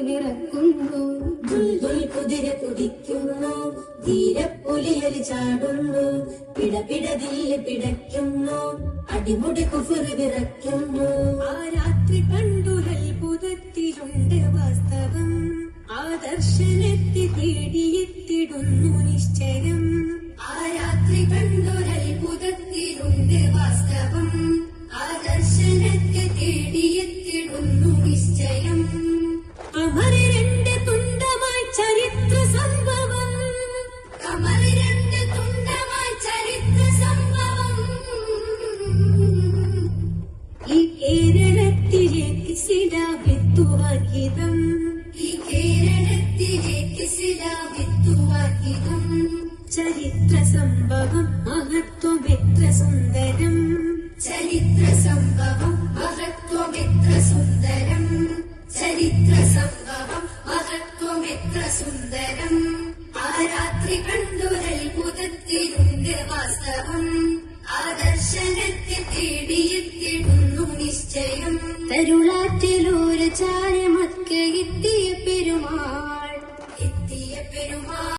വിറക്കുന്നു. കുതിര കുതിക്കുന്നു, ധീരപ്പുലിയൽ ചാടുന്നു, പിടപിടതില്ല് പിടയ്ക്കുന്നു, അടിമുടി കുഫർ വിറയ്ക്കുന്നു. ആ രാത്രി കണ്ടു അത്ഭുതത്തിലുണ്ട് വാസ്തവം, ആ ദർശനത്തെ തേടിയെത്തിടുന്നു നിശ്ചയം. ആ രാത്രി കണ്ടു അത്ഭുതത്തിലുണ്ട് വാസ്തവം, ആ ദർശനത്തെ തേടിയെത്തിടുന്നു നിശ്ചയം. കമർ രണ്ട് തുണ്ടമായി ചരിത്ര സംഭവം, കമർ രണ്ട് തുണ്ടമായി ചരിത്ര സംഭവം. ഈ കേരളത്തിലേക്ക് ശിലാവിത്തുവാൻ ഹിതം, ഈ കേരളത്തിലേക്ക് ശിലാവിത്തുവാൻ ഹിതം. ചരിത്ര സംഭവം മഹത്വം എത്ര സുന്ദരം, ചരിത്ര സംഭവം മഹത്വം എത്ര സുന്ദരം, ചരിത്ര സംഭവം മഹത്വം എത്ര സുന്ദരം. ആ രാത്രി കണ്ടു അത്ഭുതത്തിലുണ്ട് വാസ്തവം, ആ ദർശനത്തെ തേടിയെത്തിടുന്നു നിശ്ചയം. തരുളാറ്റിലൊരു ചാരമൊക്കെ എത്തിയ പെരുമാ